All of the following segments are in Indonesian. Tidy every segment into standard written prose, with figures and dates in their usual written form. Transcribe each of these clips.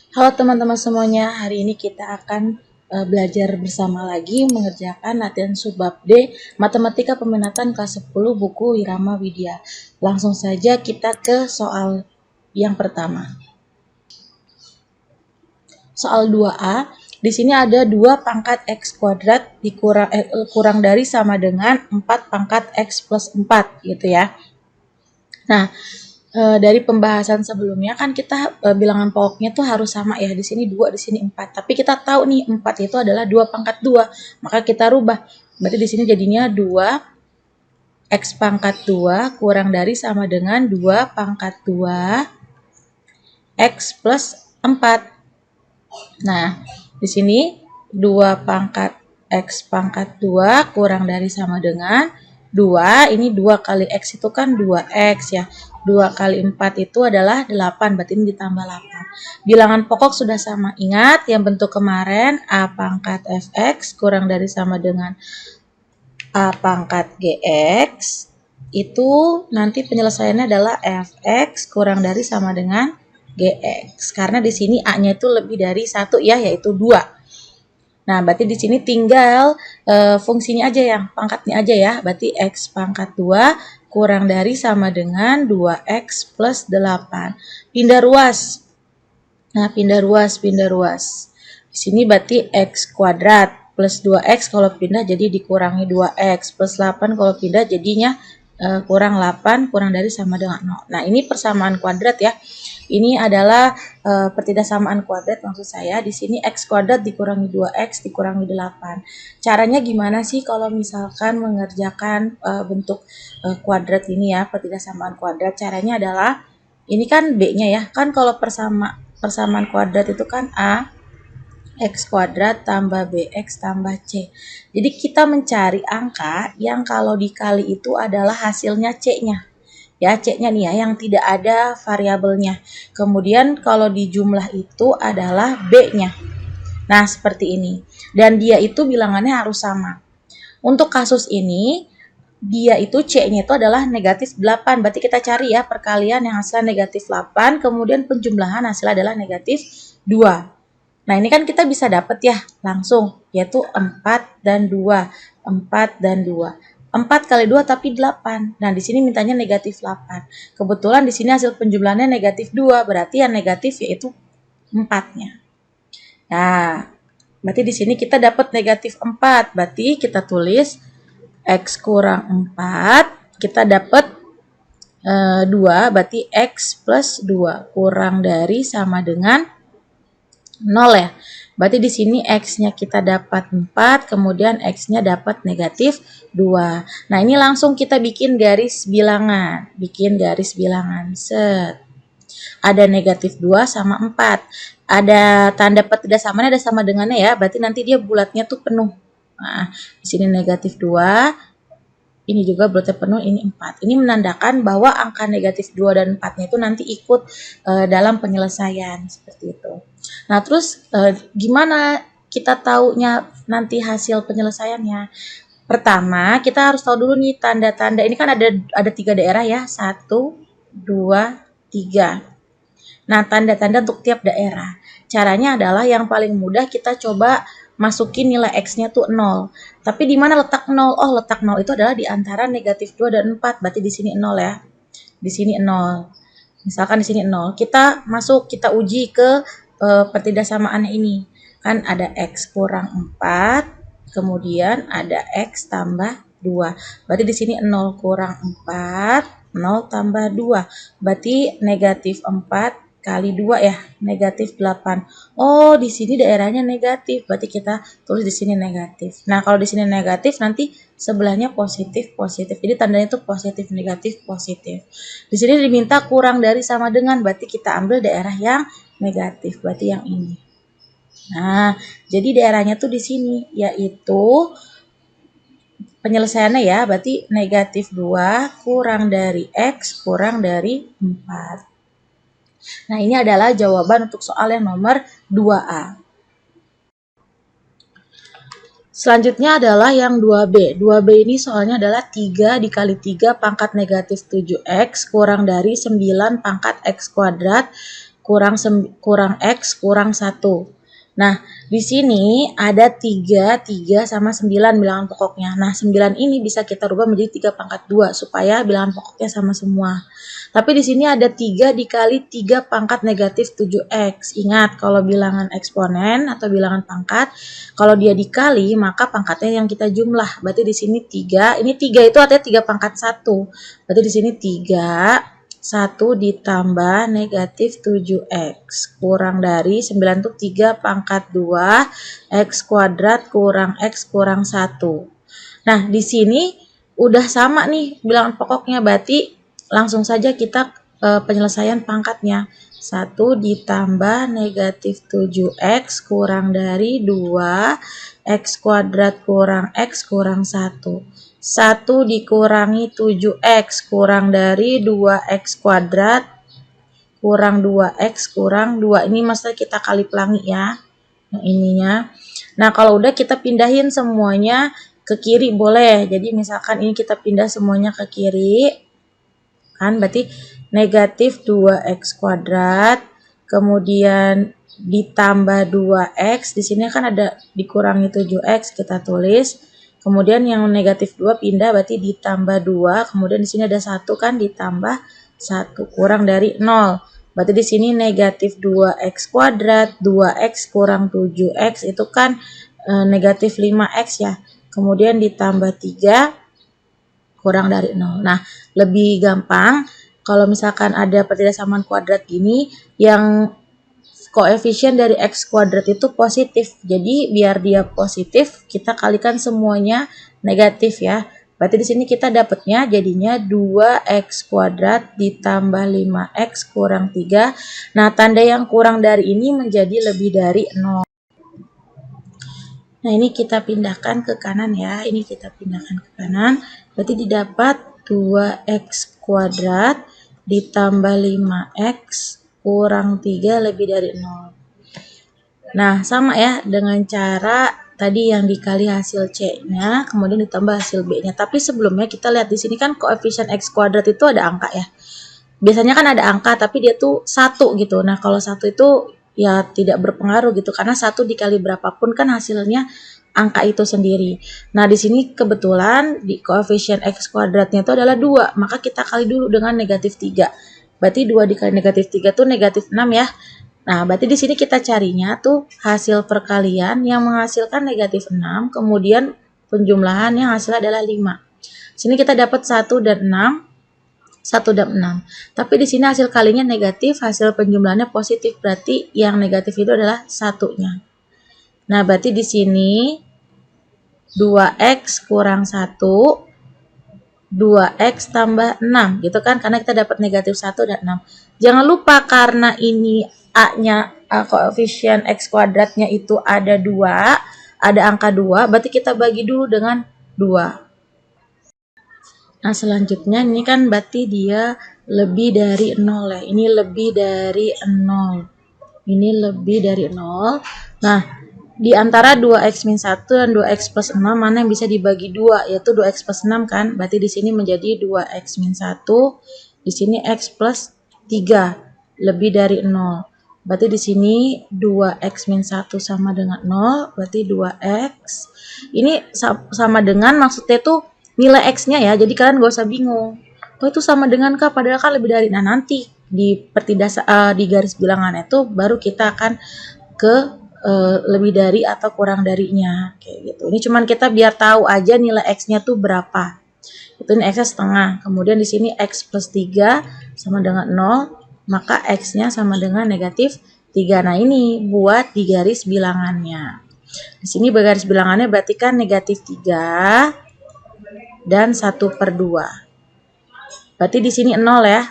Halo teman-teman semuanya, hari ini kita akan belajar bersama lagi mengerjakan latihan subbab D Matematika Peminatan kelas 10 buku Wirama Widya. Langsung saja kita ke soal yang pertama. Soal 2A, di sini ada 2 pangkat X kuadrat kurang dari sama dengan 4 pangkat X plus 4 gitu ya. Nah, dari pembahasan sebelumnya kan kita bilangan pokoknya tuh harus sama ya. Di sini 2, di sini 4. Tapi kita tahu nih 4 itu adalah 2 pangkat 2. Maka kita rubah. Berarti di sini jadinya 2 X pangkat 2 kurang dari sama dengan 2 pangkat 2 X plus 4. Nah, di sini 2 pangkat X pangkat 2 kurang dari sama dengan 2, ini 2 kali X itu kan 2X ya. 2 kali 4 itu adalah 8, berarti ini ditambah 8. Bilangan pokok sudah sama. Ingat yang bentuk kemarin A pangkat Fx kurang dari sama dengan A pangkat Gx. Itu nanti penyelesaiannya adalah Fx kurang dari sama dengan Gx. Karena di sini A-nya itu lebih dari 1 ya, yaitu 2. Nah, berarti di sini tinggal fungsinya aja yang pangkatnya aja ya. Berarti X pangkat 2 kurang dari sama dengan 2X plus 8. Pindah ruas. Nah, pindah ruas. Di sini berarti X kuadrat plus 2X kalau pindah jadi dikurangi 2X plus 8 kalau pindah jadinya kurang 8 kurang dari sama dengan 0. Nah, ini persamaan kuadrat ya. Ini adalah pertidaksamaan kuadrat maksud saya. Di sini X kuadrat dikurangi 2X dikurangi 8. Caranya gimana sih kalau misalkan mengerjakan bentuk kuadrat ini ya, pertidaksamaan kuadrat? Caranya adalah ini kan B-nya ya. Kan kalau persamaan kuadrat itu kan A X kuadrat tambah BX tambah C. Jadi kita mencari angka yang kalau dikali itu adalah hasilnya C-nya. Ya, C-nya nih ya, yang tidak ada variabelnya. Kemudian kalau di jumlah itu adalah B-nya. Nah, seperti ini. Dan dia itu bilangannya harus sama. Untuk kasus ini, dia itu C-nya itu adalah negatif 8. Berarti kita cari ya perkalian yang hasilnya negatif 8, kemudian penjumlahan hasilnya adalah negatif 2. Nah, ini kan kita bisa dapat ya langsung, yaitu 4 dan 2. 4 dan 2. 4 kali 2 tapi 8. Nah, di sini mintanya negatif 8. Kebetulan di sini hasil penjumlahannya negatif 2, berarti yang negatif yaitu 4-nya. Nah, berarti di sini kita dapat negatif 4. Berarti kita tulis X kurang 4, kita dapat 2, berarti X plus 2 kurang dari sama dengan 0 ya. Berarti di sini X-nya kita dapat 4, kemudian X-nya dapat negatif 2. Nah, ini langsung kita bikin garis bilangan. Set. Ada negatif 2 sama 4. Ada tanda pertidaksamaan ada sama dengannya ya. Berarti nanti dia bulatnya tuh penuh. Nah, di sini negatif 2. Ini juga bulatnya penuh, ini 4. Ini menandakan bahwa angka negatif 2 dan 4-nya itu nanti ikut dalam penyelesaian. Seperti itu. Nah, terus gimana kita taunya nanti hasil penyelesaiannya? Pertama, kita harus tahu dulu nih tanda-tanda. Ini kan ada 3 daerah ya. 1, 2, 3. Nah, tanda-tanda untuk tiap daerah. Caranya adalah yang paling mudah kita coba masukin nilai X-nya tuh 0. Tapi di mana letak 0? Oh, letak 0 itu adalah di antara negatif 2 dan 4. Berarti di sini 0 ya. Di sini 0. Misalkan di sini 0. Kita uji ke pertidaksamaannya ini. Kan ada X kurang 4, kemudian ada X tambah 2. Berarti di sini 0 kurang 4, 0 tambah 2. Berarti negatif 4 kali 2 ya, negatif 8. Oh, di sini daerahnya negatif. Berarti kita tulis di sini negatif. Nah, kalau di sini negatif nanti sebelahnya positif. Jadi tandanya itu positif, negatif, positif. Di sini diminta kurang dari sama dengan, berarti kita ambil daerah yang negatif, berarti yang ini. Nah, jadi daerahnya tuh di sini, yaitu penyelesaiannya ya, berarti negatif 2 kurang dari X kurang dari 4. Nah, ini adalah jawaban untuk soal yang nomor 2A. Selanjutnya adalah yang 2B. 2B ini soalnya adalah 3 dikali 3 pangkat negatif 7X kurang dari 9 pangkat X kuadrat kurang X kurang 1. Nah, di sini ada 3 sama 9 bilangan pokoknya. Nah, 9 ini bisa kita rubah menjadi 3 pangkat 2 supaya bilangan pokoknya sama semua. Tapi di sini ada 3 dikali 3 pangkat negatif 7X. Ingat, kalau bilangan eksponen atau bilangan pangkat, kalau dia dikali, maka pangkatnya yang kita jumlah. Berarti di sini 3, ini 3 itu artinya 3 pangkat 1. Berarti di sini 3, 1 ditambah negatif 7X kurang dari 9 itu 3 pangkat 2 X kuadrat kurang X kurang 1. Nah, di sini udah sama nih bilangan pokoknya, berarti langsung saja kita penyelesaian pangkatnya. 1 ditambah negatif 7X kurang dari 2 X kuadrat kurang X kurang 1. 1 dikurangi 7X kurang dari 2X kuadrat kurang 2X kurang 2. Ini maksudnya kita kali pelangi ya. Yang ininya. Nah, kalau udah kita pindahin semuanya ke kiri boleh. Jadi misalkan ini kita pindah semuanya ke kiri. Kan berarti negatif 2X kuadrat. Kemudian ditambah 2X. Di sini kan ada dikurangi 7X. Kita tulis. Kemudian yang negatif 2 pindah berarti ditambah 2. Kemudian di sini ada 1 kan ditambah 1 kurang dari 0. Berarti di sini negatif 2X kuadrat, 2X kurang 7X itu kan negatif 5X ya. Kemudian ditambah 3 kurang dari 0. Nah, lebih gampang kalau misalkan ada pertidaksamaan kuadrat gini yang koefisien dari X kuadrat itu positif. Jadi biar dia positif, kita kalikan semuanya negatif ya. Berarti di sini kita dapatnya jadinya 2X kuadrat ditambah 5X kurang 3. Nah, tanda yang kurang dari ini menjadi lebih dari 0. Nah, ini kita pindahkan ke kanan ya. Ini kita pindahkan ke kanan. Berarti didapat 2X kuadrat ditambah 5X kurang 3 lebih dari 0. Nah, sama ya dengan cara tadi yang dikali hasil C-nya, kemudian ditambah hasil B-nya. Tapi sebelumnya kita lihat di sini kan koefisien X kuadrat itu ada angka ya. Biasanya kan ada angka, tapi dia tuh 1 gitu. Nah, kalau 1 itu ya tidak berpengaruh gitu, karena 1 dikali berapapun kan hasilnya angka itu sendiri. Nah, di sini kebetulan di koefisien X kuadratnya itu adalah 2, maka kita kali dulu dengan negatif 3. Berarti 2 dikali negatif 3 itu negatif 6 ya. Nah, berarti di sini kita carinya tuh hasil perkalian yang menghasilkan negatif 6, kemudian penjumlahan yang hasilnya adalah 5. Sini kita dapat 1 dan 6, 1 dan 6. Tapi di sini hasil kalinya negatif, hasil penjumlahannya positif, berarti yang negatif itu adalah 1-nya. Nah, berarti di sini 2X kurang 1, 2X tambah 6 gitu kan, karena kita dapat negatif 1 dan 6. Jangan lupa karena ini A-nya koefisien X kuadratnya itu ada 2, ada angka 2, berarti kita bagi dulu dengan 2. Nah, selanjutnya ini kan berarti dia lebih dari 0 ya. Ini lebih dari 0. Ini lebih dari 0. Nah, di antara 2X min 1 dan 2X plus 6, mana yang bisa dibagi 2? Yaitu 2X plus 6 kan? Berarti di sini menjadi 2X min 1. Di sini X plus 3. Lebih dari 0. Berarti di sini 2X min 1 sama dengan 0. Berarti 2X. Ini sama dengan maksudnya tuh nilai X-nya ya. Jadi kalian gak usah bingung. Oh, itu sama dengan kah? Padahal kan lebih dari. Nah, nanti di garis bilangannya itu baru kita akan ke lebih dari atau kurang darinya kayak gitu. Ini cuman kita biar tahu aja nilai X-nya tuh berapa. Itu ini X-nya setengah. Kemudian di sini X plus 3 sama dengan 0, maka X-nya sama dengan negatif 3. Nah, ini buat di garis bilangannya. Di sini garis bilangannya berarti kan negatif 3 dan 1/2. Berarti di sini 0 ya.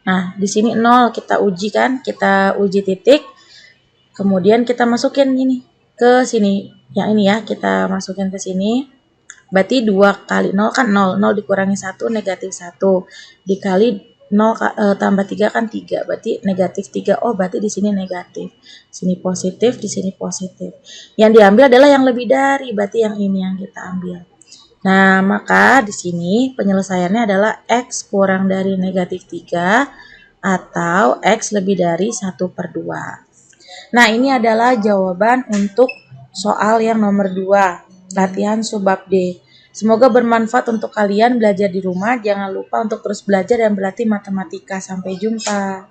Nah, di sini 0 kita uji kan, kita uji titik. Kemudian kita masukin ini ke sini. Yang ini ya, kita masukin ke sini. Berarti 2 kali 0 kan 0. 0 dikurangi 1 negatif 1. Dikali 0 tambah 3 kan 3. Berarti negatif 3. Oh, berarti di sini negatif. Sini positif, di sini positif. Yang diambil adalah yang lebih dari. Berarti yang ini yang kita ambil. Nah, maka di sini penyelesaiannya adalah X kurang dari negatif 3 atau X lebih dari 1/2. Nah, ini adalah jawaban untuk soal yang nomor 2, latihan subbab D. Semoga bermanfaat untuk kalian belajar di rumah. Jangan lupa untuk terus belajar dan berlatih matematika. Sampai jumpa.